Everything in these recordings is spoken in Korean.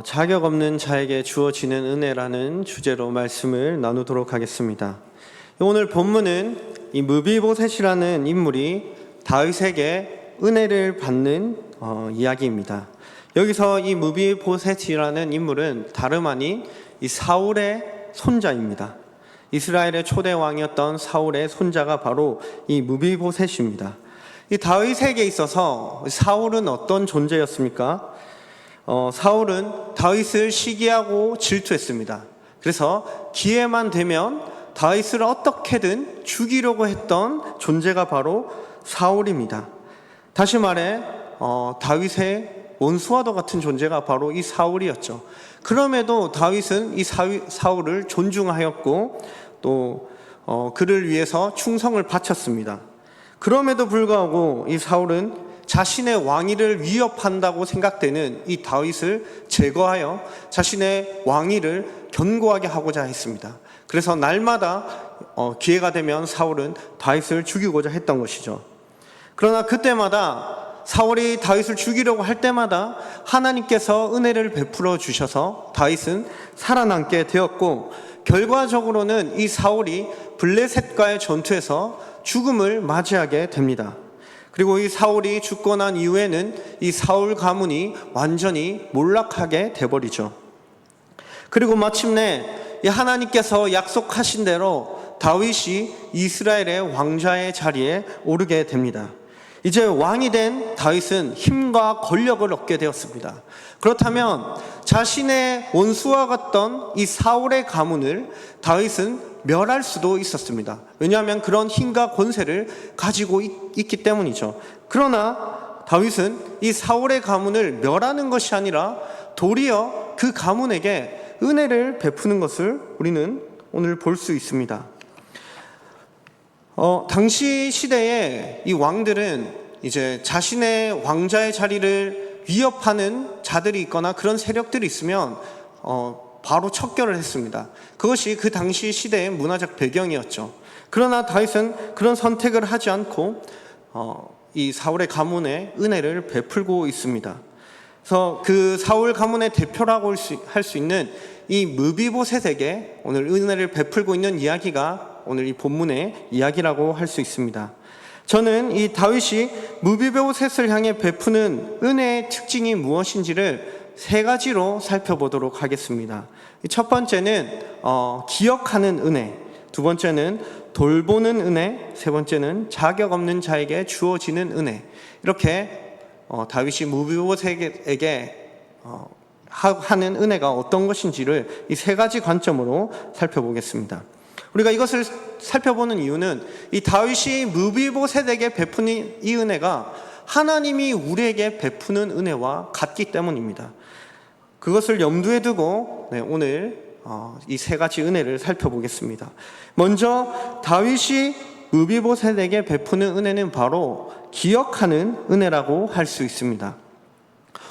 자격 없는 자에게 주어지는 은혜라는 주제로 말씀을 나누도록 하겠습니다. 오늘 본문은 이 무비보셋이라는 인물이 다윗에게 은혜를 받는 이야기입니다. 여기서 이 무비보셋이라는 인물은 다름 아닌 이 사울의 손자입니다. 이스라엘의 초대 왕이었던 사울의 손자가 바로 이 무비보셋입니다. 이 다윗에게 있어서 사울은 어떤 존재였습니까? 사울은 다윗을 시기하고 질투했습니다. 그래서 기회만 되면 다윗을 어떻게든 죽이려고 했던 존재가 바로 사울입니다. 다시 말해 다윗의 원수와도 같은 존재가 바로 이 사울이었죠. 그럼에도 다윗은 이 사울을 존중하였고 또 그를 위해서 충성을 바쳤습니다. 그럼에도 불구하고 이 사울은 자신의 왕위를 위협한다고 생각되는 이 다윗을 제거하여 자신의 왕위를 견고하게 하고자 했습니다. 그래서 날마다 기회가 되면 사울은 다윗을 죽이고자 했던 것이죠. 그러나 그때마다 사울이 다윗을 죽이려고 할 때마다 하나님께서 은혜를 베풀어 주셔서 다윗은 살아남게 되었고, 결과적으로는 이 사울이 블레셋과의 전투에서 죽음을 맞이하게 됩니다. 그리고 이 사울이 죽고 난 이후에는 이 사울 가문이 완전히 몰락하게 돼버리죠. 그리고 마침내 이 하나님께서 약속하신 대로 다윗이 이스라엘의 왕좌의 자리에 오르게 됩니다. 이제 왕이 된 다윗은 힘과 권력을 얻게 되었습니다. 그렇다면 자신의 원수와 같던 이 사울의 가문을 다윗은 멸할 수도 있었습니다. 왜냐하면 그런 힘과 권세를 가지고 있기 때문이죠. 그러나 다윗은 이 사울의 가문을 멸하는 것이 아니라 도리어 그 가문에게 은혜를 베푸는 것을 우리는 오늘 볼 수 있습니다. 당시 시대에 이 왕들은 이제 자신의 왕자의 자리를 위협하는 자들이 있거나 그런 세력들이 있으면 바로 척결을 했습니다. 그것이 그 당시 시대의 문화적 배경이었죠. 그러나 다윗은 그런 선택을 하지 않고 이 사울의 가문에 은혜를 베풀고 있습니다. 그래서 그 사울 가문의 대표라고 할 수 있는 이 무비보셋에게 오늘 은혜를 베풀고 있는 이야기가 오늘 이 본문의 이야기라고 할 수 있습니다. 저는 이 다윗이 무비보셋을 향해 베푸는 은혜의 특징이 무엇인지를 세 가지로 살펴보도록 하겠습니다. 첫 번째는 기억하는 은혜, 두 번째는 돌보는 은혜, 세 번째는 자격 없는 자에게 주어지는 은혜. 이렇게 다윗이 무비보셋에게 하는 은혜가 어떤 것인지를 이 세 가지 관점으로 살펴보겠습니다. 우리가 이것을 살펴보는 이유는 이 다윗이 무비보셋에게 베푸는 이 은혜가 하나님이 우리에게 베푸는 은혜와 같기 때문입니다. 그것을 염두에 두고 오늘 이 세 가지 은혜를 살펴보겠습니다. 먼저 다윗이 무비보셋에게 베푸는 은혜는 바로 기억하는 은혜라고 할 수 있습니다.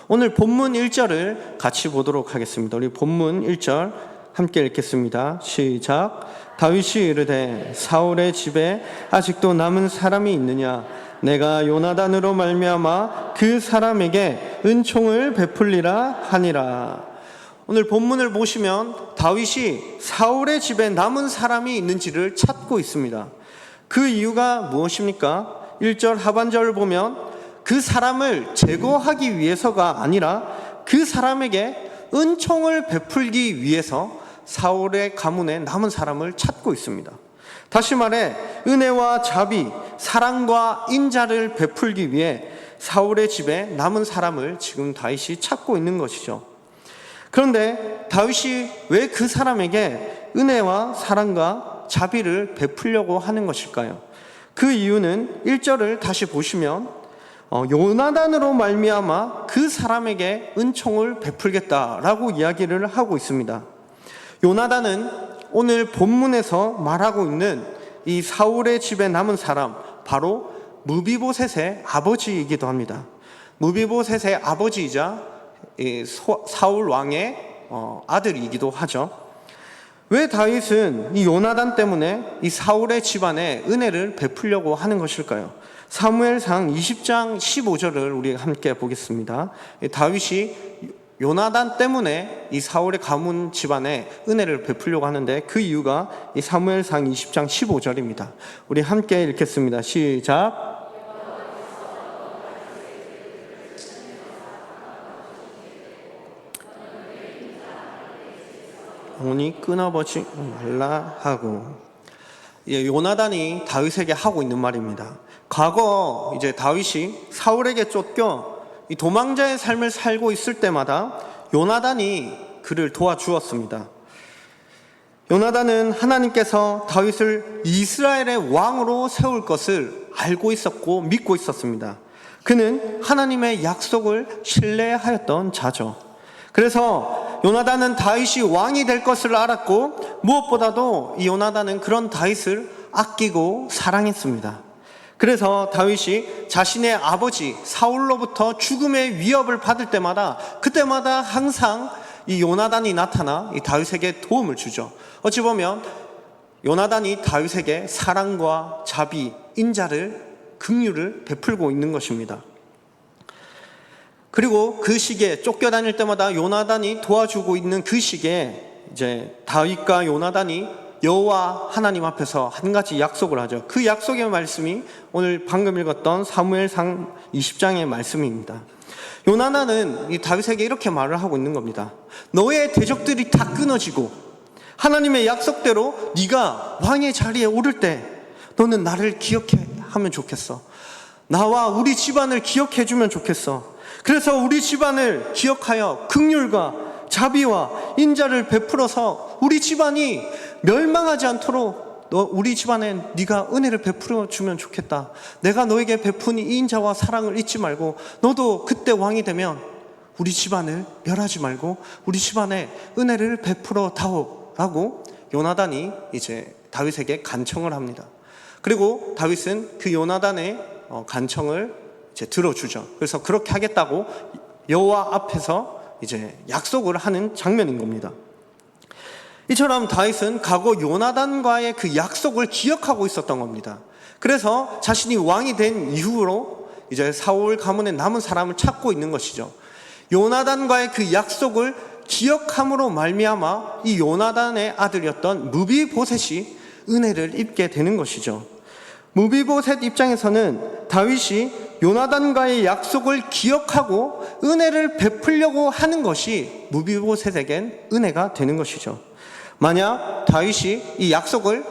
오늘 본문 1절을 같이 보도록 하겠습니다. 우리 본문 1절 함께 읽겠습니다. 시작. 다윗이 이르되 사울의 집에 아직도 남은 사람이 있느냐? 내가 요나단으로 말미암아 그 사람에게 은총을 베풀리라 하니라. 오늘 본문을 보시면 다윗이 사울의 집에 남은 사람이 있는지를 찾고 있습니다. 그 이유가 무엇입니까? 1절 하반절을 보면 그 사람을 제거하기 위해서가 아니라 그 사람에게 은총을 베풀기 위해서 사울의 가문에 남은 사람을 찾고 있습니다. 다시 말해 은혜와 자비, 사랑과 인자를 베풀기 위해 사울의 집에 남은 사람을 지금 다윗이 찾고 있는 것이죠. 그런데 다윗이 왜 그 사람에게 은혜와 사랑과 자비를 베풀려고 하는 것일까요? 그 이유는 1절을 다시 보시면 요나단으로 말미암아 그 사람에게 은총을 베풀겠다라고 이야기를 하고 있습니다. 요나단은 오늘 본문에서 말하고 있는 이 사울의 집에 남은 사람, 바로 무비보셋의 아버지이기도 합니다. 무비보셋의 아버지이자 사울 왕의 아들이기도 하죠. 왜 다윗은 이 요나단 때문에 이 사울의 집안에 은혜를 베풀려고 하는 것일까요? 사무엘상 20장 15절을 우리 함께 보겠습니다. 다윗이 요나단 때문에 이 사울의 가문 집안에 은혜를 베풀려고 하는데, 그 이유가 이 사무엘상 20장 15절입니다. 우리 함께 읽겠습니다. 시작. 영원히 끊어버지 말라 하고. 요나단이 다윗에게 하고 있는 말입니다. 과거 이제 다윗이 사울에게 쫓겨 이 도망자의 삶을 살고 있을 때마다 요나단이 그를 도와주었습니다. 요나단은 하나님께서 다윗을 이스라엘의 왕으로 세울 것을 알고 있었고 믿고 있었습니다. 그는 하나님의 약속을 신뢰하였던 자죠. 그래서 요나단은 다윗이 왕이 될 것을 알았고, 무엇보다도 이 요나단은 그런 다윗을 아끼고 사랑했습니다. 그래서 다윗이 자신의 아버지 사울로부터 죽음의 위협을 받을 때마다, 그때마다 항상 이 요나단이 나타나 이 다윗에게 도움을 주죠. 어찌 보면 요나단이 다윗에게 사랑과 자비, 인자를, 긍휼을 베풀고 있는 것입니다. 그리고 그 시기에 쫓겨다닐 때마다 요나단이 도와주고 있는 그 시기에 이제 다윗과 요나단이 여호와 하나님 앞에서 한 가지 약속을 하죠. 그 약속의 말씀이 오늘 방금 읽었던 사무엘상 20장의 말씀입니다. 요나단은 이 다윗에게 이렇게 말을 하고 있는 겁니다. 너의 대적들이 다 끊어지고 하나님의 약속대로 네가 왕의 자리에 오를 때 너는 나를 기억하면 좋겠어. 나와 우리 집안을 기억해주면 좋겠어. 그래서 우리 집안을 기억하여 긍휼과 자비와 인자를 베풀어서 우리 집안이 멸망하지 않도록 우리 집안에 네가 은혜를 베풀어 주면 좋겠다. 내가 너에게 베푼 이 인자와 사랑을 잊지 말고 너도 그때 왕이 되면 우리 집안을 멸하지 말고 우리 집안에 은혜를 베풀어 다오라고 요나단이 이제 다윗에게 간청을 합니다. 그리고 다윗은 그 요나단의 간청을 이제 들어주죠. 그래서 그렇게 하겠다고 여호와 앞에서 이제 약속을 하는 장면인 겁니다. 이처럼 다윗은 과거 요나단과의 그 약속을 기억하고 있었던 겁니다. 그래서 자신이 왕이 된 이후로 이제 사울 가문에 남은 사람을 찾고 있는 것이죠. 요나단과의 그 약속을 기억함으로 말미암아 이 요나단의 아들이었던 무비보셋이 은혜를 입게 되는 것이죠. 무비보셋 입장에서는 다윗이 요나단과의 약속을 기억하고 은혜를 베풀려고 하는 것이 무비보셋에겐 은혜가 되는 것이죠. 만약 다윗이 이 약속을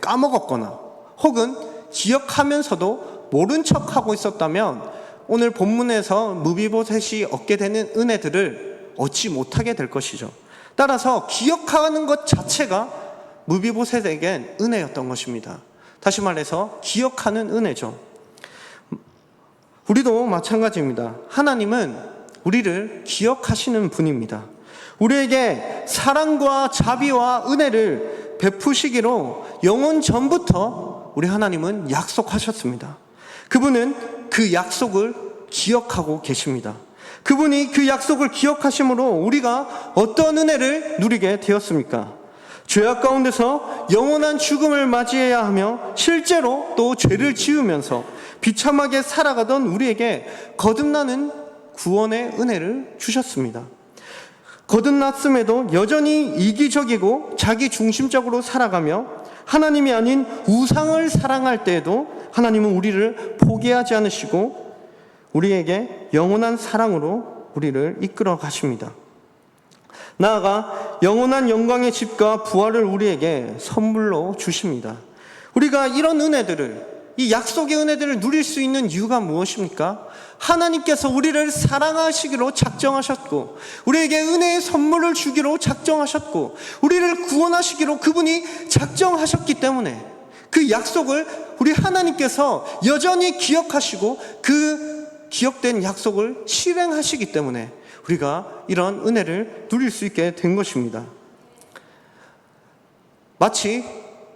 까먹었거나 혹은 기억하면서도 모른 척하고 있었다면 오늘 본문에서 무비보셋이 얻게 되는 은혜들을 얻지 못하게 될 것이죠. 따라서 기억하는 것 자체가 무비보셋에겐 은혜였던 것입니다. 다시 말해서 기억하는 은혜죠. 우리도 마찬가지입니다. 하나님은 우리를 기억하시는 분입니다. 우리에게 사랑과 자비와 은혜를 베푸시기로 영원 전부터 우리 하나님은 약속하셨습니다. 그분은 그 약속을 기억하고 계십니다. 그분이 그 약속을 기억하심으로 우리가 어떤 은혜를 누리게 되었습니까? 죄악 가운데서 영원한 죽음을 맞이해야 하며 실제로 또 죄를 지으면서 비참하게 살아가던 우리에게 거듭나는 구원의 은혜를 주셨습니다. 거듭났음에도 여전히 이기적이고 자기 중심적으로 살아가며 하나님이 아닌 우상을 사랑할 때에도 하나님은 우리를 포기하지 않으시고 우리에게 영원한 사랑으로 우리를 이끌어 가십니다. 나아가 영원한 영광의 집과 부활을 우리에게 선물로 주십니다. 우리가 이런 은혜들을, 이 약속의 은혜들을 누릴 수 있는 이유가 무엇입니까? 하나님께서 우리를 사랑하시기로 작정하셨고 우리에게 은혜의 선물을 주기로 작정하셨고 우리를 구원하시기로 그분이 작정하셨기 때문에 그 약속을 우리 하나님께서 여전히 기억하시고 그 기억된 약속을 실행하시기 때문에 우리가 이런 은혜를 누릴 수 있게 된 것입니다. 마치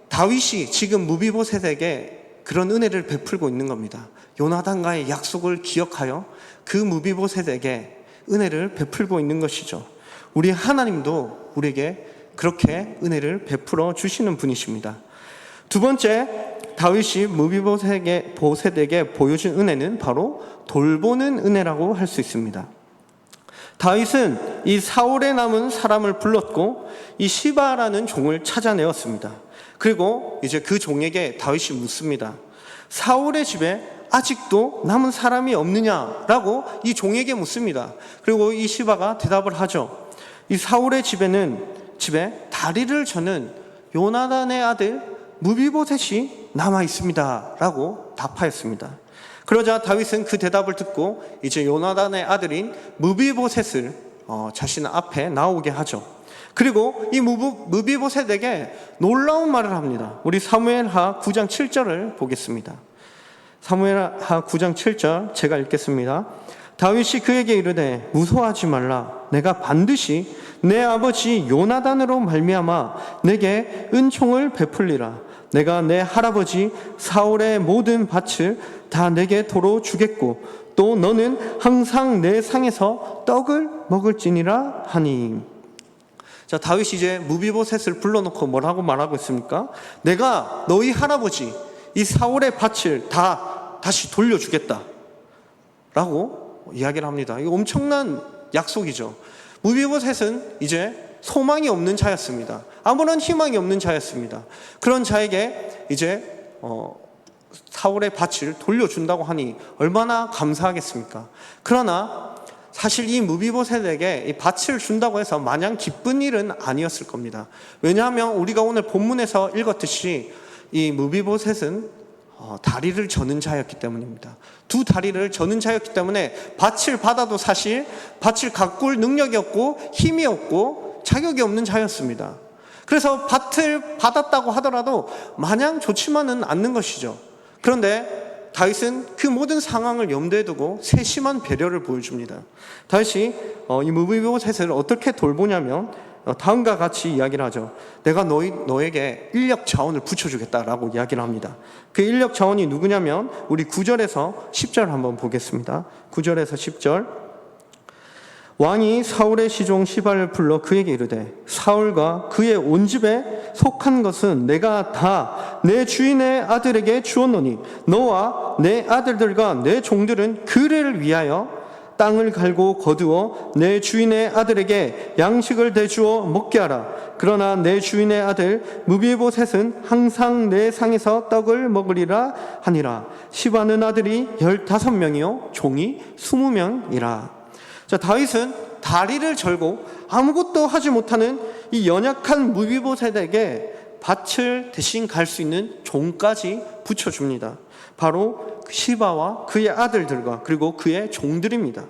다윗이 지금 무비보셋에게 그런 은혜를 베풀고 있는 겁니다. 요나단과의 약속을 기억하여 그 무비보셋에게 은혜를 베풀고 있는 것이죠. 우리 하나님도 우리에게 그렇게 은혜를 베풀어 주시는 분이십니다. 두 번째, 다윗이 무비보셋에게 보여준 은혜는 바로 돌보는 은혜라고 할 수 있습니다. 다윗은 이 사울에 남은 사람을 불렀고 이 시바라는 종을 찾아내었습니다. 그리고 이제 그 종에게 다윗이 묻습니다. 사울의 집에 아직도 남은 사람이 없느냐라고 이 종에게 묻습니다. 그리고 이 시바가 대답을 하죠. 이 사울의 집에 다리를 저는 요나단의 아들 무비보셋이 남아 있습니다 라고 답하였습니다. 그러자 다윗은 그 대답을 듣고 이제 요나단의 아들인 무비보셋을 자신 앞에 나오게 하죠. 그리고 이 무비보셋에게 놀라운 말을 합니다. 우리 사무엘하 9장 7절을 보겠습니다. 사무엘하 9장 7절 제가 읽겠습니다. 다윗이 그에게 이르되 무서워하지 말라. 내가 반드시 내 아버지 요나단으로 말미암아 내게 은총을 베풀리라. 내가 내 할아버지 사울의 모든 밭을 다 내게 도로 주겠고 또 너는 항상 내 상에서 떡을 먹을지니라 하니. 자, 다윗이 이제 무비보셋을 불러놓고 뭐라고 말하고 있습니까? 내가 너희 할아버지 이 사울의 밭을 다시 돌려주겠다 라고 이야기를 합니다. 이거 엄청난 약속이죠. 무비보셋은 이제 소망이 없는 자였습니다. 아무런 희망이 없는 자였습니다. 그런 자에게 이제 사울의 밭을 돌려준다고 하니 얼마나 감사하겠습니까? 그러나 사실 이 무비보셋에게 이 밭을 준다고 해서 마냥 기쁜 일은 아니었을 겁니다. 왜냐하면 우리가 오늘 본문에서 읽었듯이 이 무비보셋은 다리를 저는 자였기 때문입니다. 두 다리를 저는 자였기 때문에 밭을 받아도 사실 밭을 가꿀 능력이 없고 힘이 없고 자격이 없는 자였습니다. 그래서 밭을 받았다고 하더라도 마냥 좋지만은 않는 것이죠. 그런데 다윗은 그 모든 상황을 염두에 두고 세심한 배려를 보여줍니다. 다윗이 이 무비보셋을 어떻게 돌보냐면 다음과 같이 이야기를 하죠. 내가 너에게 인력 자원을 붙여주겠다라고 이야기를 합니다. 그 인력 자원이 누구냐면 우리 9절에서 10절 한번 보겠습니다. 9절에서 10절. 왕이 사울의 시종 시바를 불러 그에게 이르되 사울과 그의 온 집에 속한 것은 내가 다 내 주인의 아들에게 주었노니 너와 내 아들들과 내 종들은 그를 위하여 땅을 갈고 거두어 내 주인의 아들에게 양식을 대주어 먹게 하라. 그러나 내 주인의 아들 무비보셋은 항상 내 상에서 떡을 먹으리라 하니라. 시바는 아들이 15명이요 종이 20명이라. 자, 다윗은 다리를 절고 아무것도 하지 못하는 이 연약한 무비보셋에게 밭을 대신 갈 수 있는 종까지 붙여줍니다. 바로 시바와 그의 아들들과 그리고 그의 종들입니다.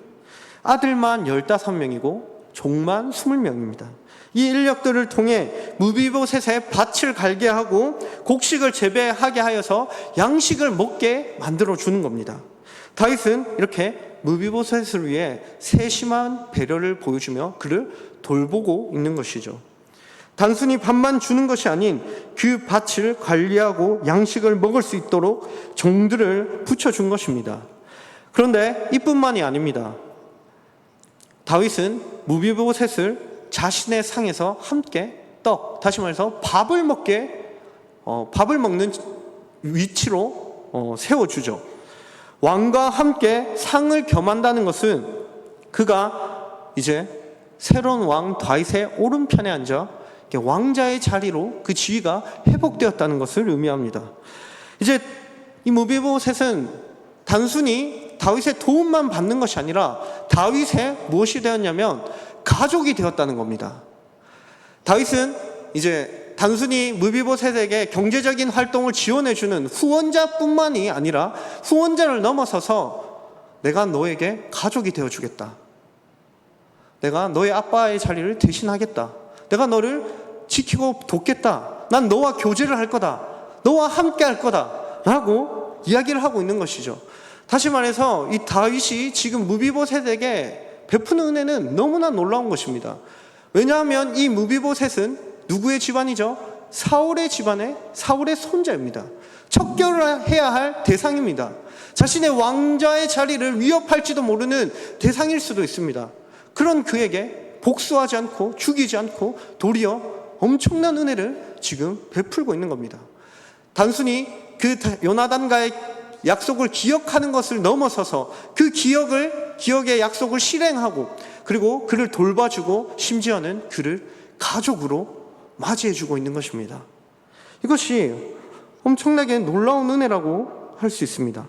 아들만 15명이고 종만 20명입니다. 이 인력들을 통해 무비보셋의 밭을 갈게 하고 곡식을 재배하게 하여서 양식을 먹게 만들어주는 겁니다. 다윗은 이렇게 무비보셋을 위해 세심한 배려를 보여주며 그를 돌보고 있는 것이죠. 단순히 밥만 주는 것이 아닌 그 밭을 관리하고 양식을 먹을 수 있도록 종들을 붙여준 것입니다. 그런데 이뿐만이 아닙니다. 다윗은 무비보셋을 자신의 상에서 함께 다시 말해서 밥을 먹는 위치로 세워주죠. 왕과 함께 상을 겸한다는 것은 그가 이제 새로운 왕 다윗의 오른편에 앉아 왕자의 자리로 그 지위가 회복되었다는 것을 의미합니다. 이제 이 무비보셋은 단순히 다윗의 도움만 받는 것이 아니라 다윗의 무엇이 되었냐면 가족이 되었다는 겁니다. 다윗은 이제 단순히 무비보셋에게 경제적인 활동을 지원해주는 후원자뿐만이 아니라 후원자를 넘어서서 내가 너에게 가족이 되어주겠다. 내가 너의 아빠의 자리를 대신하겠다. 내가 너를 지키고 돕겠다. 난 너와 교제를 할 거다. 너와 함께 할 거다. 라고 이야기를 하고 있는 것이죠. 다시 말해서 이 다윗이 지금 무비보셋에게 베푸는 은혜는 너무나 놀라운 것입니다. 왜냐하면 이 무비보셋은 누구의 집안이죠? 사울의 집안의 사울의 손자입니다. 척결을 해야 할 대상입니다. 자신의 왕자의 자리를 위협할지도 모르는 대상일 수도 있습니다. 그런 그에게 복수하지 않고 죽이지 않고 도리어 엄청난 은혜를 지금 베풀고 있는 겁니다. 단순히 그 요나단과의 약속을 기억하는 것을 넘어서서 그 기억의 약속을 실행하고 그리고 그를 돌봐주고 심지어는 그를 가족으로 맞이해주고 있는 것입니다. 이것이 엄청나게 놀라운 은혜라고 할 수 있습니다.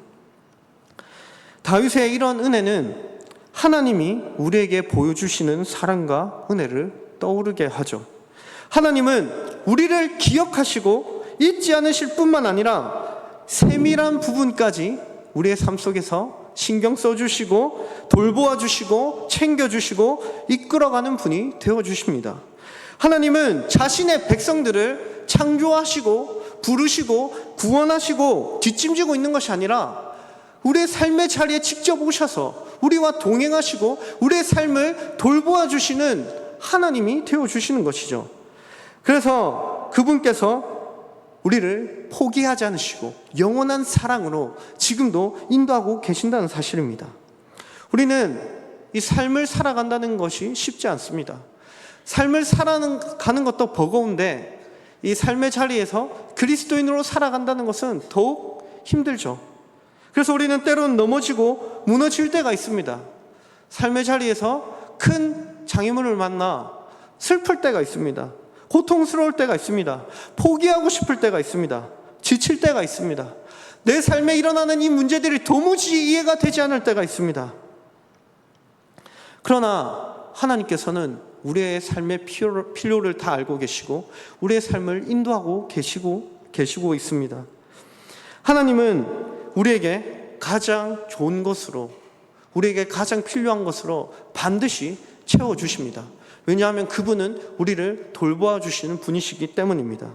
다윗의 이런 은혜는 하나님이 우리에게 보여주시는 사랑과 은혜를 떠오르게 하죠. 하나님은 우리를 기억하시고 잊지 않으실 뿐만 아니라 세밀한 부분까지 우리의 삶 속에서 신경 써주시고 돌보아 주시고 챙겨주시고 이끌어가는 분이 되어주십니다. 하나님은 자신의 백성들을 창조하시고 부르시고 구원하시고 뒷짐지고 있는 것이 아니라 우리의 삶의 자리에 직접 오셔서 우리와 동행하시고 우리의 삶을 돌보아 주시는 하나님이 되어주시는 것이죠. 그래서 그분께서 우리를 포기하지 않으시고 영원한 사랑으로 지금도 인도하고 계신다는 사실입니다. 우리는 이 삶을 살아간다는 것이 쉽지 않습니다. 삶을 살아가는 것도 버거운데 이 삶의 자리에서 그리스도인으로 살아간다는 것은 더욱 힘들죠. 그래서 우리는 때로는 넘어지고 무너질 때가 있습니다. 삶의 자리에서 큰 장애물을 만나 슬플 때가 있습니다. 고통스러울 때가 있습니다. 포기하고 싶을 때가 있습니다. 지칠 때가 있습니다. 내 삶에 일어나는 이 문제들이 도무지 이해가 되지 않을 때가 있습니다. 그러나 하나님께서는 우리의 삶의 필요를 다 알고 계시고 우리의 삶을 인도하고 계시고 있습니다. 하나님은 우리에게 가장 좋은 것으로, 우리에게 가장 필요한 것으로 반드시 채워주십니다. 왜냐하면 그분은 우리를 돌보아 주시는 분이시기 때문입니다.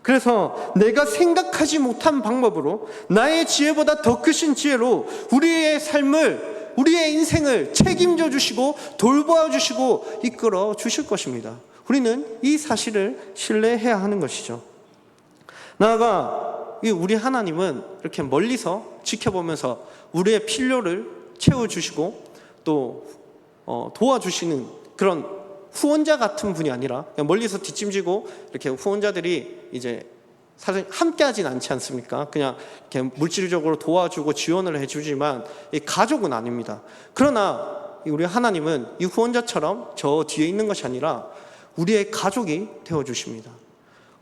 그래서 내가 생각하지 못한 방법으로 나의 지혜보다 더 크신 지혜로 우리의 삶을, 우리의 인생을 책임져 주시고 돌보아 주시고 이끌어 주실 것입니다. 우리는 이 사실을 신뢰해야 하는 것이죠. 나아가 우리 하나님은 이렇게 멀리서 지켜보면서 우리의 필요를 채워주시고 또 도와주시는 그런 후원자 같은 분이 아니라 그냥 멀리서 뒷짐지고 이렇게 후원자들이 이제 사실 함께 하진 않지 않습니까? 그냥 이렇게 물질적으로 도와주고 지원을 해주지만 이 가족은 아닙니다. 그러나 우리 하나님은 이 후원자처럼 저 뒤에 있는 것이 아니라 우리의 가족이 되어주십니다.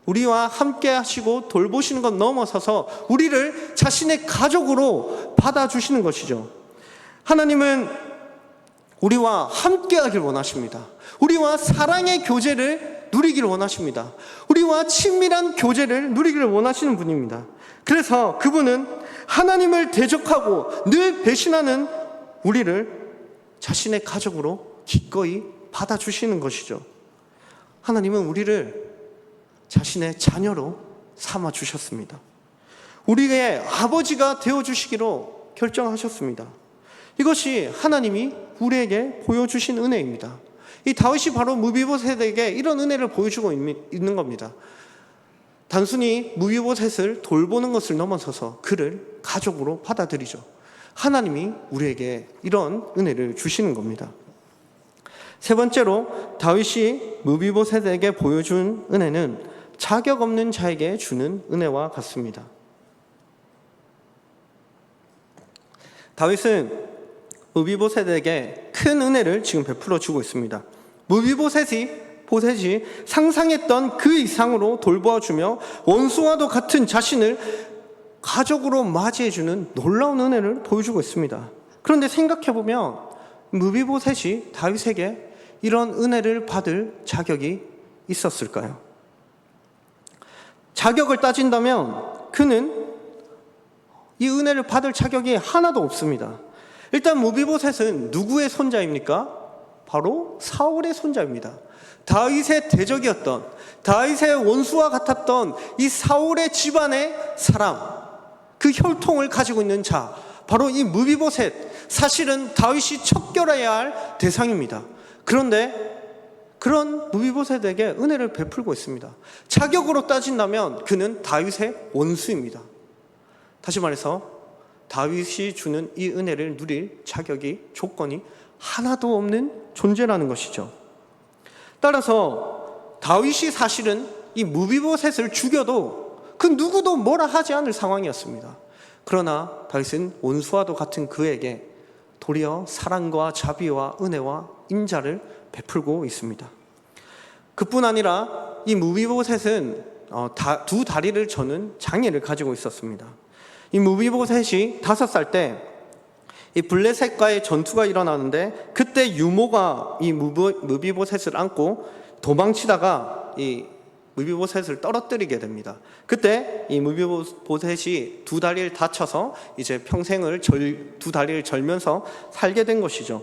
우리와 함께 하시고 돌보시는 것 넘어서서 우리를 자신의 가족으로 받아주시는 것이죠. 하나님은 우리와 함께 하길 원하십니다. 우리와 사랑의 교제를 누리기를 원하십니다. 우리와 친밀한 교제를 누리기를 원하시는 분입니다. 그래서 그분은 하나님을 대적하고 늘 배신하는 우리를 자신의 가족으로 기꺼이 받아주시는 것이죠. 하나님은 우리를 자신의 자녀로 삼아주셨습니다. 우리의 아버지가 되어주시기로 결정하셨습니다. 이것이 하나님이 우리에게 보여주신 은혜입니다. 이 다윗이 바로 무비보셋에게 이런 은혜를 보여주고 있는 겁니다. 단순히 무비보셋을 돌보는 것을 넘어서서 그를 가족으로 받아들이죠. 하나님이 우리에게 이런 은혜를 주시는 겁니다. 세 번째로 다윗이 무비보셋에게 보여준 은혜는 자격 없는 자에게 주는 은혜와 같습니다. 다윗은 무비보셋에게 큰 은혜를 지금 베풀어 주고 있습니다. 무비보셋이 상상했던 그 이상으로 돌보아 주며 원수와도 같은 자신을 가족으로 맞이해 주는 놀라운 은혜를 보여주고 있습니다. 그런데 생각해 보면 무비보셋이 다윗에게 이런 은혜를 받을 자격이 있었을까요? 자격을 따진다면 그는 이 은혜를 받을 자격이 하나도 없습니다. 일단 무비보셋은 누구의 손자입니까? 바로 사울의 손자입니다. 다윗의 대적이었던, 다윗의 원수와 같았던 이 사울의 집안의 사람, 그 혈통을 가지고 있는 자, 바로 이 무비보셋, 사실은 다윗이 척결해야 할 대상입니다. 그런데 그런 무비보셋에게 은혜를 베풀고 있습니다. 자격으로 따진다면 그는 다윗의 원수입니다. 다시 말해서 다윗이 주는 이 은혜를 누릴 자격이, 조건이 하나도 없는 존재라는 것이죠. 따라서 다윗이 사실은 이 무비보셋을 죽여도 그 누구도 뭐라 하지 않을 상황이었습니다. 그러나 다윗은 원수와도 같은 그에게 도리어 사랑과 자비와 은혜와 인자를 베풀고 있습니다. 그뿐 아니라 이 무비보셋은 두 다리를 저는 장애를 가지고 있었습니다. 이 무비보셋이 5살 때 이 블레셋과의 전투가 일어나는데, 그때 유모가 이 무비보셋을 안고 도망치다가 이 무비보셋을 떨어뜨리게 됩니다. 그때 이 무비보셋이 두 다리를 다쳐서 이제 평생을 두 다리를 절면서 살게 된 것이죠.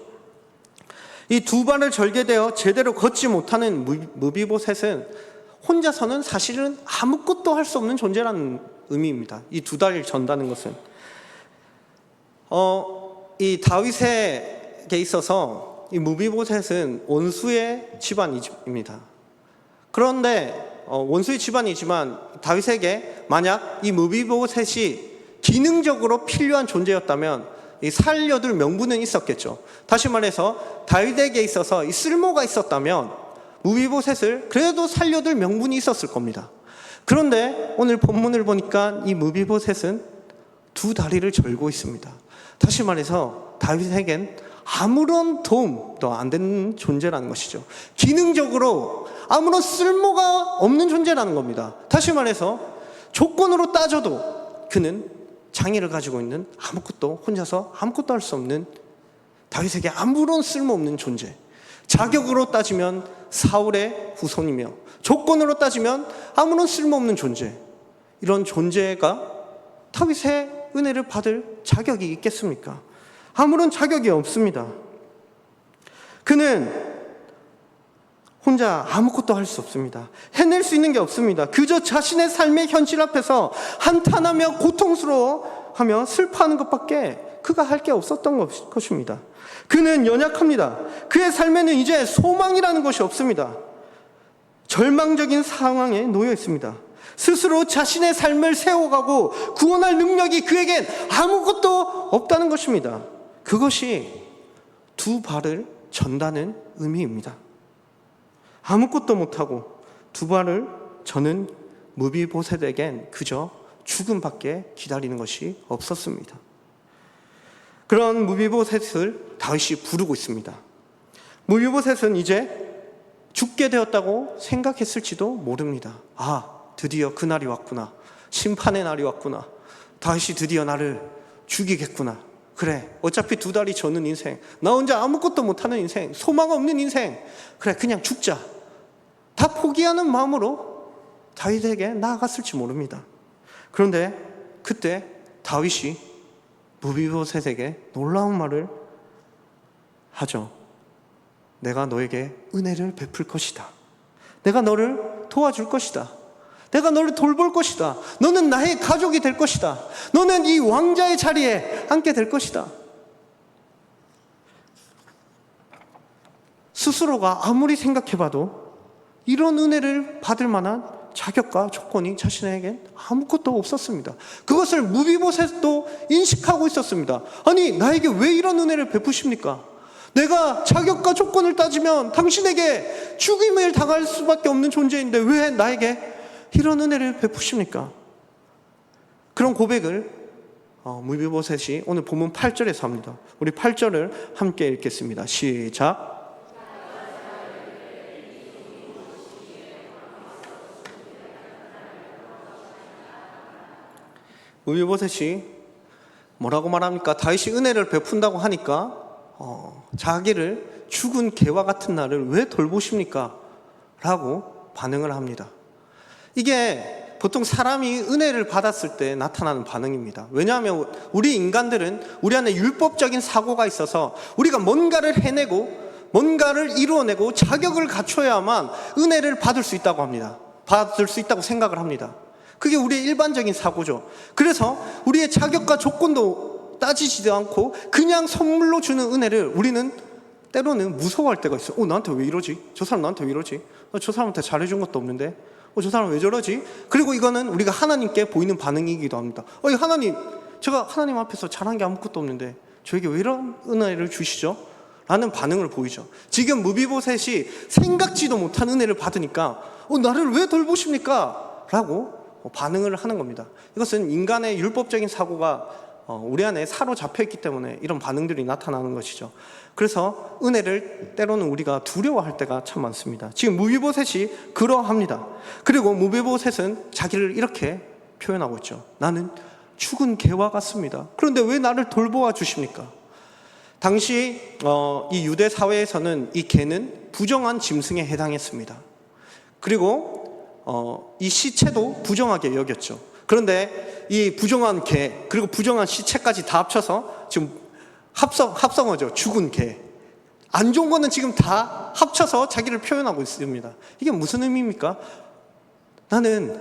이 두 발을 절게 되어 제대로 걷지 못하는 무비보셋은 혼자서는 사실은 아무것도 할 수 없는 존재라는 의미입니다. 이 두 다리를 전다는 것은 이 다윗에게 있어서 이 무비보셋은 원수의 집안입니다. 그런데 원수의 집안이지만 다윗에게 만약 이 무비보셋이 기능적으로 필요한 존재였다면 이 살려둘 명분은 있었겠죠. 다시 말해서 다윗에게 있어서 이 쓸모가 있었다면 무비보셋을 그래도 살려둘 명분이 있었을 겁니다. 그런데 오늘 본문을 보니까 이 무비보셋은 두 다리를 절고 있습니다. 다시 말해서 다윗에겐 아무런 도움도 안 되는 존재라는 것이죠. 기능적으로 아무런 쓸모가 없는 존재라는 겁니다. 다시 말해서 조건으로 따져도 그는 장애를 가지고 있는, 아무것도 혼자서 아무것도 할 수 없는, 다윗에게 아무런 쓸모없는 존재. 자격으로 따지면 사울의 후손이며 조건으로 따지면 아무런 쓸모없는 존재. 이런 존재가 다윗의 은혜를 받을 자격이 있겠습니까? 아무런 자격이 없습니다. 그는 혼자 아무것도 할 수 없습니다. 해낼 수 있는 게 없습니다. 그저 자신의 삶의 현실 앞에서 한탄하며 고통스러워하며 슬퍼하는 것밖에 그가 할 게 없었던 것입니다. 그는 연약합니다. 그의 삶에는 이제 소망이라는 것이 없습니다. 절망적인 상황에 놓여 있습니다. 스스로 자신의 삶을 세워가고 구원할 능력이 그에겐 아무것도 없다는 것입니다. 그것이 두 발을 전다는 의미입니다. 아무것도 못하고 두 발을 저는 무비보셋에겐 그저 죽음밖에 기다리는 것이 없었습니다. 그런 무비보셋을 다윗이 부르고 있습니다. 무비보셋은 이제 죽게 되었다고 생각했을지도 모릅니다. 드디어 그날이 왔구나. 심판의 날이 왔구나. 다윗이 드디어 나를 죽이겠구나. 그래, 어차피 두 다리 저는 인생, 나 혼자 아무것도 못하는 인생, 소망 없는 인생, 그래 그냥 죽자. 다 포기하는 마음으로 다윗에게 나아갔을지 모릅니다. 그런데 그때 다윗이 무비보셋에게 놀라운 말을 하죠. 내가 너에게 은혜를 베풀 것이다. 내가 너를 도와줄 것이다. 내가 너를 돌볼 것이다. 너는 나의 가족이 될 것이다. 너는 이 왕자의 자리에 앉게 될 것이다. 스스로가 아무리 생각해봐도 이런 은혜를 받을 만한 자격과 조건이 자신에겐 아무것도 없었습니다. 그것을 무비보셋도 인식하고 있었습니다. 아니, 나에게 왜 이런 은혜를 베푸십니까? 내가 자격과 조건을 따지면 당신에게 죽임을 당할 수밖에 없는 존재인데 왜 나에게 이런 은혜를 베푸십니까? 그런 고백을 무비보셋이 오늘 본문 8절에서 합니다. 우리 8절을 함께 읽겠습니다. 시작. 무비보셋이 뭐라고 말합니까? 다윗이 은혜를 베푼다고 하니까 자기를 죽은 개와 같은 나를 왜 돌보십니까? 라고 반응을 합니다. 이게 보통 사람이 은혜를 받았을 때 나타나는 반응입니다. 왜냐하면 우리 인간들은 우리 안에 율법적인 사고가 있어서 우리가 뭔가를 해내고 뭔가를 이루어내고 자격을 갖춰야만 은혜를 받을 수 있다고 합니다. 받을 수 있다고 생각을 합니다. 그게 우리의 일반적인 사고죠. 그래서 우리의 자격과 조건도 따지지도 않고 그냥 선물로 주는 은혜를 우리는 때로는 무서워할 때가 있어요. 나한테 왜 이러지? 저 사람 나한테 왜 이러지? 저 사람한테 잘해준 것도 없는데 저 사람 왜 저러지? 그리고 이거는 우리가 하나님께 보이는 반응이기도 합니다. 하나님, 제가 하나님 앞에서 잘한 게 아무것도 없는데 저에게 왜 이런 은혜를 주시죠? 라는 반응을 보이죠. 지금 무비보셋이 생각지도 못한 은혜를 받으니까 나를 왜 돌보십니까? 라고 반응을 하는 겁니다. 이것은 인간의 율법적인 사고가 우리 안에 사로잡혀 있기 때문에 이런 반응들이 나타나는 것이죠. 그래서 은혜를 때로는 우리가 두려워할 때가 참 많습니다. 지금 무비보셋이 그러합니다. 그리고 무비보셋은 자기를 이렇게 표현하고 있죠. 나는 죽은 개와 같습니다. 그런데 왜 나를 돌보아 주십니까? 당시 이 유대 사회에서는 이 개는 부정한 짐승에 해당했습니다. 그리고 이 시체도 부정하게 여겼죠. 그런데 이 부정한 개 그리고 부정한 시체까지 다 합쳐서 지금 합성어죠. 죽은 개. 안 좋은 거는 지금 다 합쳐서 자기를 표현하고 있습니다. 이게 무슨 의미입니까? 나는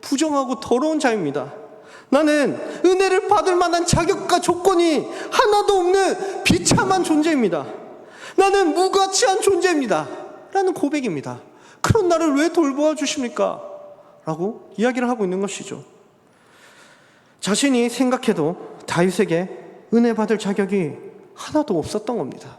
부정하고 더러운 자입니다. 나는 은혜를 받을 만한 자격과 조건이 하나도 없는 비참한 존재입니다. 나는 무가치한 존재입니다. 라는 고백입니다. 그런 나를 왜 돌보아 주십니까? 라고 이야기를 하고 있는 것이죠. 자신이 생각해도 다윗에게 은혜 받을 자격이 하나도 없었던 겁니다.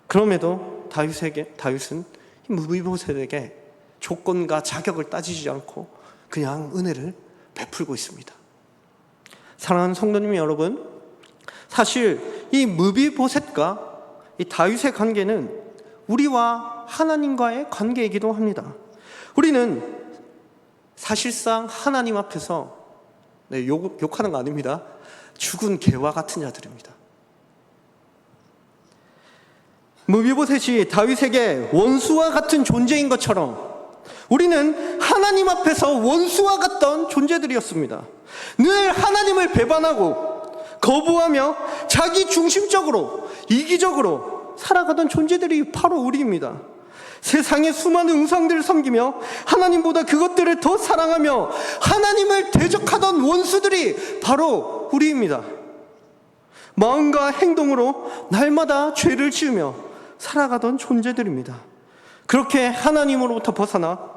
그럼에도 다윗은 무비보셋에게 조건과 자격을 따지지 않고 그냥 은혜를 베풀고 있습니다. 사랑하는 성도님 여러분, 사실 이 무비보셋과 이 다윗의 관계는 우리와 하나님과의 관계이기도 합니다. 우리는 사실상 하나님 앞에서 욕하는 거 아닙니다. 죽은 개와 같은 자들입니다. 무비보셋이 다윗에게 원수와 같은 존재인 것처럼 우리는 하나님 앞에서 원수와 같던 존재들이었습니다. 늘 하나님을 배반하고 거부하며 자기 중심적으로 이기적으로 살아가던 존재들이 바로 우리입니다. 세상의 수많은 우상들을 섬기며 하나님보다 그것들을 더 사랑하며 하나님을 대적하던 원수들이 바로 우리입니다. 마음과 행동으로 날마다 죄를 지으며 살아가던 존재들입니다. 그렇게 하나님으로부터 벗어나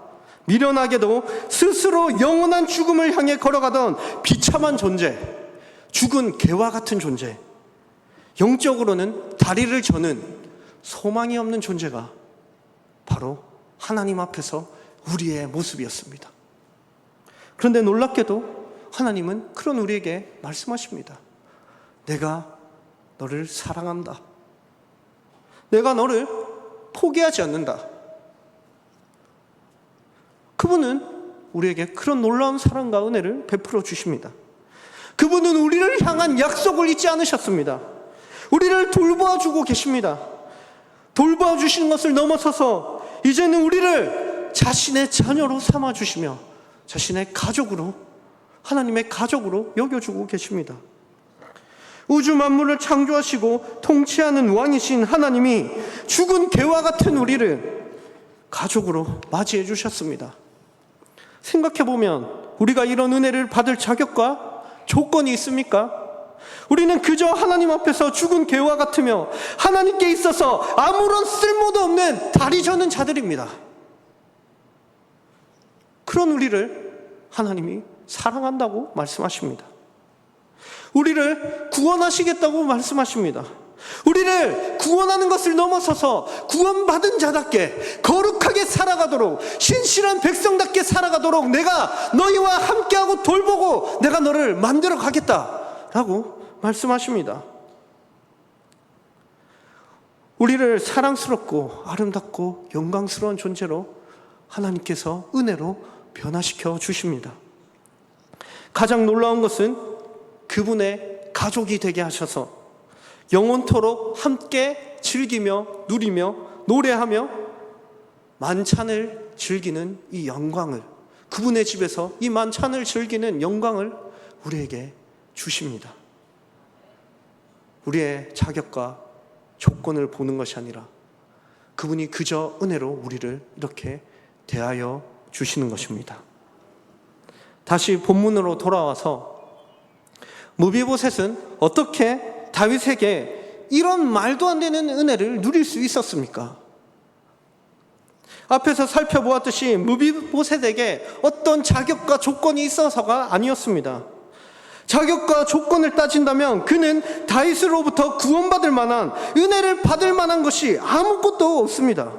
미련하게도 스스로 영원한 죽음을 향해 걸어가던 비참한 존재, 죽은 개와 같은 존재, 영적으로는 다리를 저는 소망이 없는 존재가 바로 하나님 앞에서 우리의 모습이었습니다. 그런데 놀랍게도 하나님은 그런 우리에게 말씀하십니다. 내가 너를 사랑한다. 내가 너를 포기하지 않는다. 그분은 우리에게 그런 놀라운 사랑과 은혜를 베풀어 주십니다. 그분은 우리를 향한 약속을 잊지 않으셨습니다. 우리를 돌보아 주고 계십니다. 돌보아 주시는 것을 넘어서서 이제는 우리를 자신의 자녀로 삼아 주시며 자신의 가족으로, 하나님의 가족으로 여겨주고 계십니다. 우주 만물을 창조하시고 통치하는 왕이신 하나님이 죽은 개와 같은 우리를 가족으로 맞이해 주셨습니다. 생각해보면 우리가 이런 은혜를 받을 자격과 조건이 있습니까? 우리는 그저 하나님 앞에서 죽은 개와 같으며 하나님께 있어서 아무런 쓸모도 없는 다리 저는 자들입니다. 그런 우리를 하나님이 사랑한다고 말씀하십니다. 우리를 구원하시겠다고 말씀하십니다. 우리를 구원하는 것을 넘어서서 구원받은 자답게 거룩하게 살아가도록, 신실한 백성답게 살아가도록 내가 너희와 함께하고 돌보고 내가 너를 만들어 가겠다라고 말씀하십니다. 우리를 사랑스럽고 아름답고 영광스러운 존재로 하나님께서 은혜로 변화시켜 주십니다. 가장 놀라운 것은 그분의 가족이 되게 하셔서 영원토록 함께 즐기며 누리며 노래하며 만찬을 즐기는 이 영광을, 그분의 집에서 이 만찬을 즐기는 영광을 우리에게 주십니다. 우리의 자격과 조건을 보는 것이 아니라 그분이 그저 은혜로 우리를 이렇게 대하여 주시는 것입니다. 다시 본문으로 돌아와서 무비보셋은 어떻게 다윗에게 이런 말도 안 되는 은혜를 누릴 수 있었습니까? 앞에서 살펴보았듯이 무비보셋에게 어떤 자격과 조건이 있어서가 아니었습니다. 자격과 조건을 따진다면 그는 다윗으로부터 구원받을 만한, 은혜를 받을 만한 것이 아무것도 없습니다.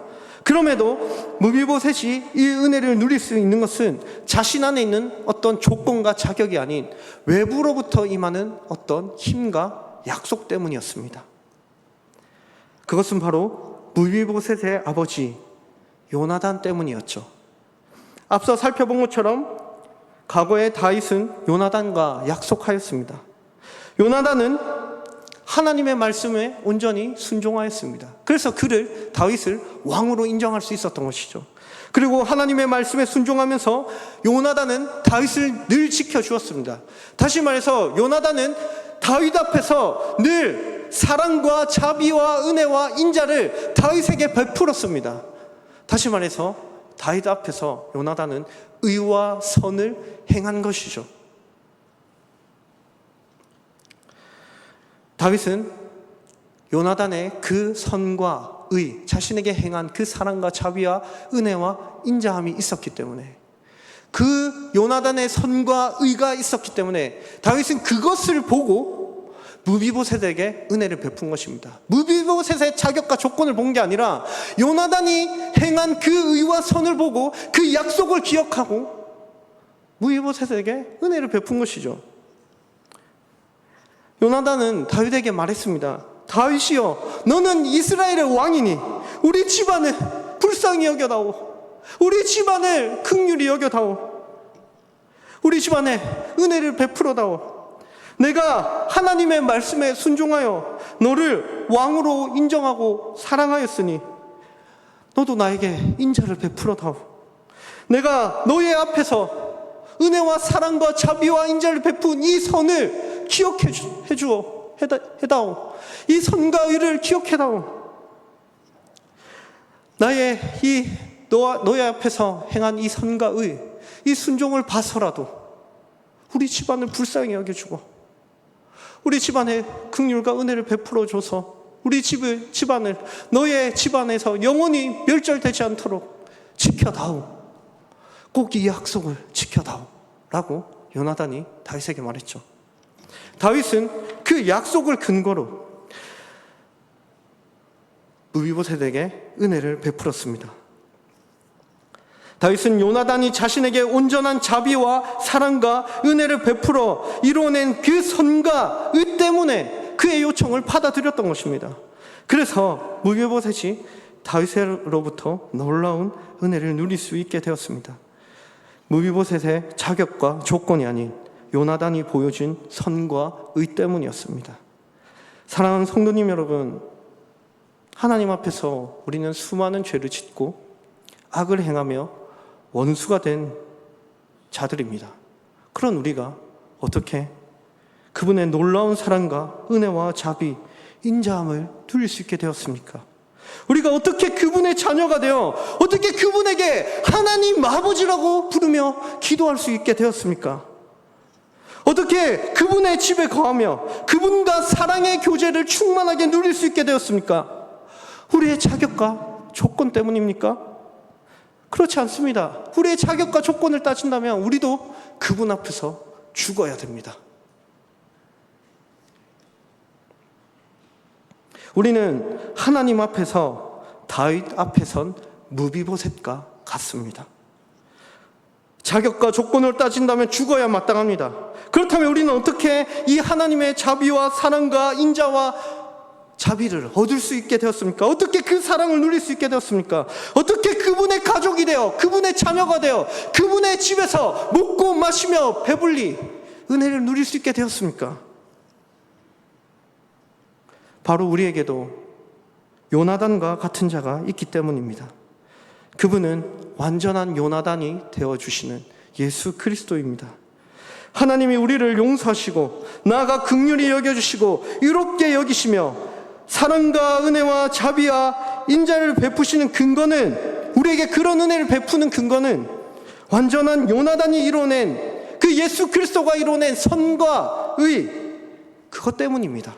그럼에도 무비보셋이 이 은혜를 누릴 수 있는 것은 자신 안에 있는 어떤 조건과 자격이 아닌 외부로부터 임하는 어떤 힘과 약속 때문이었습니다. 그것은 바로 무비보셋의 아버지 요나단 때문이었죠. 앞서 살펴본 것처럼 과거에 다윗은 요나단과 약속하였습니다. 요나단은 하나님의 말씀에 온전히 순종하였습니다. 그래서 다윗을 왕으로 인정할 수 있었던 것이죠. 그리고 하나님의 말씀에 순종하면서 요나단은 다윗을 늘 지켜주었습니다. 다시 말해서 요나단은 다윗 앞에서 늘 사랑과 자비와 은혜와 인자를 다윗에게 베풀었습니다. 다시 말해서 다윗 앞에서 요나단은 의와 선을 행한 것이죠. 다윗은 요나단의 그 선과 의, 자신에게 행한 그 사랑과 자비와 은혜와 인자함이 있었기 때문에, 그 요나단의 선과 의가 있었기 때문에 다윗은 그것을 보고 무비보셋에게 은혜를 베푼 것입니다. 무비보셋의 자격과 조건을 본 게 아니라 요나단이 행한 그 의와 선을 보고 그 약속을 기억하고 무비보셋에게 은혜를 베푼 것이죠. 요나단은 다윗에게 말했습니다. 다윗이여, 너는 이스라엘의 왕이니 우리 집안을 불쌍히 여겨다오. 우리 집안을 긍휼히 여겨다오. 우리 집안에 은혜를 베풀어다오. 내가 하나님의 말씀에 순종하여 너를 왕으로 인정하고 사랑하였으니 너도 나에게 인자를 베풀어다오. 내가 너의 앞에서 은혜와 사랑과 자비와 인자를 베푼 이 선을 기억해 주어 해다오. 이 선과 의를 기억해다오. 나의 너의 앞에서 행한 이 선과 의, 이 순종을 봐서라도 우리 집안을 불쌍히 여겨주고 우리 집안에 긍휼과 은혜를 베풀어줘서 우리 집안을 너의 집안에서 영원히 멸절되지 않도록 지켜다오. 꼭 이 약속을 지켜다오 라고 요나단이 다윗에게 말했죠. 다윗은 그 약속을 근거로 무비보셋에게 은혜를 베풀었습니다. 다윗은 요나단이 자신에게 온전한 자비와 사랑과 은혜를 베풀어 이루어낸 그 선과 의 때문에 그의 요청을 받아들였던 것입니다. 그래서 무비보셋이 다윗으로부터 놀라운 은혜를 누릴 수 있게 되었습니다. 무비보셋의 자격과 조건이 아닌 요나단이 보여준 선과 의 때문이었습니다. 사랑하는 성도님 여러분, 하나님 앞에서 우리는 수많은 죄를 짓고 악을 행하며 원수가 된 자들입니다. 그런 우리가 어떻게 그분의 놀라운 사랑과 은혜와 자비, 인자함을 누릴 수 있게 되었습니까? 우리가 어떻게 그분의 자녀가 되어 어떻게 그분에게 하나님 아버지라고 부르며 기도할 수 있게 되었습니까? 어떻게 그분의 집에 거하며 그분과 사랑의 교제를 충만하게 누릴 수 있게 되었습니까? 우리의 자격과 조건 때문입니까? 그렇지 않습니다. 우리의 자격과 조건을 따진다면 우리도 그분 앞에서 죽어야 됩니다. 우리는 하나님 앞에서 다윗 앞에선 무비보셋과 같습니다. 자격과 조건을 따진다면 죽어야 마땅합니다. 그렇다면 우리는 어떻게 이 하나님의 자비와 사랑과 인자와 자비를 얻을 수 있게 되었습니까? 어떻게 그 사랑을 누릴 수 있게 되었습니까? 어떻게 그분의 가족이 되어 그분의 자녀가 되어 그분의 집에서 먹고 마시며 배불리 은혜를 누릴 수 있게 되었습니까? 바로 우리에게도 요나단과 같은 자가 있기 때문입니다. 그분은 완전한 요나단이 되어주시는 예수 그리스도입니다. 하나님이 우리를 용서하시고 나아가 긍휼히 여겨주시고 의롭게 여기시며 사랑과 은혜와 자비와 인자를 베푸시는 근거는, 우리에게 그런 은혜를 베푸는 근거는 완전한 요나단이 이뤄낸 그 예수 그리스도가 이뤄낸 선과 의, 그것 때문입니다.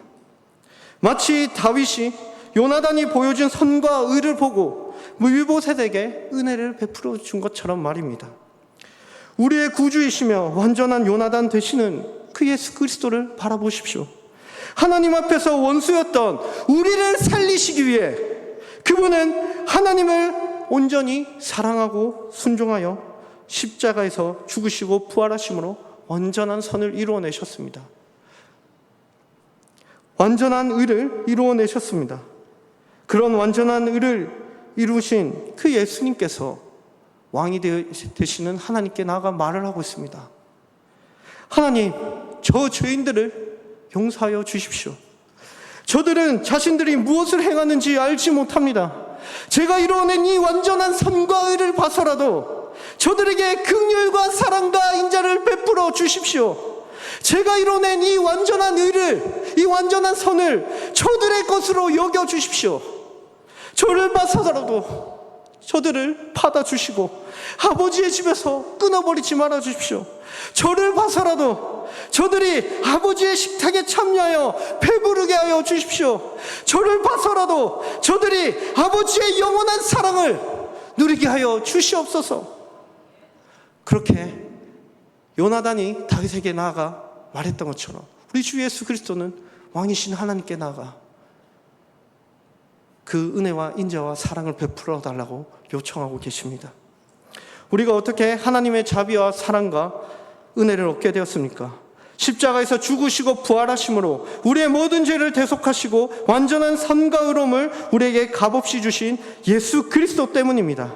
마치 다윗이 요나단이 보여준 선과 의를 보고 무비보셋에게 은혜를 베풀어 준 것처럼 말입니다. 우리의 구주이시며 완전한 요나단 되시는 그 예수 그리스도를 바라보십시오. 하나님 앞에서 원수였던 우리를 살리시기 위해 그분은 하나님을 온전히 사랑하고 순종하여 십자가에서 죽으시고 부활하심으로 완전한 선을 이루어내셨습니다. 완전한 의를 이루어내셨습니다. 그런 완전한 의를 이루신 그 예수님께서 왕이 되시는 하나님께 나아가 말을 하고 있습니다. 하나님, 저 죄인들을 용서하여 주십시오. 저들은 자신들이 무엇을 행하는지 알지 못합니다. 제가 이루어낸 이 완전한 선과 의를 봐서라도 저들에게 긍휼과 사랑과 인자를 베풀어 주십시오. 제가 이뤄낸 이 완전한 의를, 이 완전한 선을 저들의 것으로 여겨 주십시오. 저를 봐서라도 저들을 받아주시고 아버지의 집에서 끊어버리지 말아 주십시오. 저를 봐서라도 저들이 아버지의 식탁에 참여하여 배부르게 하여 주십시오. 저를 봐서라도 저들이 아버지의 영원한 사랑을 누리게 하여 주시옵소서. 그렇게 요나단이 다윗에게 나아가 말했던 것처럼 우리 주 예수 그리스도는 왕이신 하나님께 나아가 그 은혜와 인자와 사랑을 베풀어 달라고 요청하고 계십니다. 우리가 어떻게 하나님의 자비와 사랑과 은혜를 얻게 되었습니까? 십자가에서 죽으시고 부활하심으로 우리의 모든 죄를 대속하시고 완전한 선과 의로움을 우리에게 값없이 주신 예수 그리스도 때문입니다.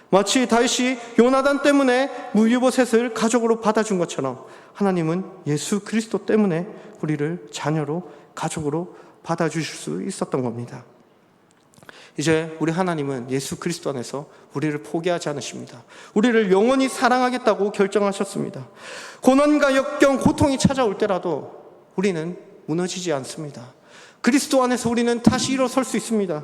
마치 다윗이 요나단 때문에 무비보셋을 가족으로 받아준 것처럼 하나님은 예수 그리스도 때문에 우리를 자녀로, 가족으로 받아주실 수 있었던 겁니다. 이제 우리 하나님은 예수 그리스도 안에서 우리를 포기하지 않으십니다. 우리를 영원히 사랑하겠다고 결정하셨습니다. 고난과 역경, 고통이 찾아올 때라도 우리는 무너지지 않습니다. 그리스도 안에서 우리는 다시 일어설 수 있습니다.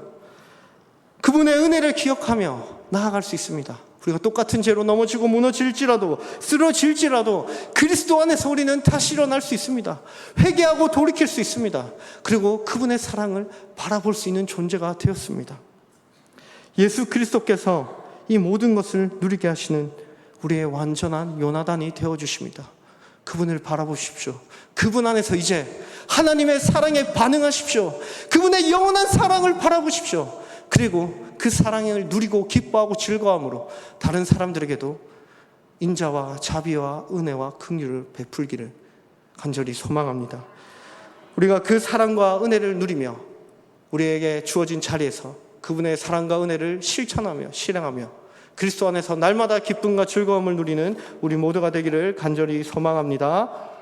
그분의 은혜를 기억하며 나아갈 수 있습니다. 우리가 똑같은 죄로 넘어지고 무너질지라도, 쓰러질지라도 그리스도 안에서 우리는 다시 일어날 수 있습니다. 회개하고 돌이킬 수 있습니다. 그리고 그분의 사랑을 바라볼 수 있는 존재가 되었습니다. 예수 그리스도께서 이 모든 것을 누리게 하시는 우리의 완전한 요나단이 되어주십니다. 그분을 바라보십시오. 그분 안에서 이제 하나님의 사랑에 반응하십시오. 그분의 영원한 사랑을 바라보십시오. 그리고 그 사랑을 누리고 기뻐하고 즐거움으로 다른 사람들에게도 인자와 자비와 은혜와 긍휼을 베풀기를 간절히 소망합니다. 우리가 그 사랑과 은혜를 누리며 우리에게 주어진 자리에서 그분의 사랑과 은혜를 실천하며 실행하며 그리스도 안에서 날마다 기쁨과 즐거움을 누리는 우리 모두가 되기를 간절히 소망합니다.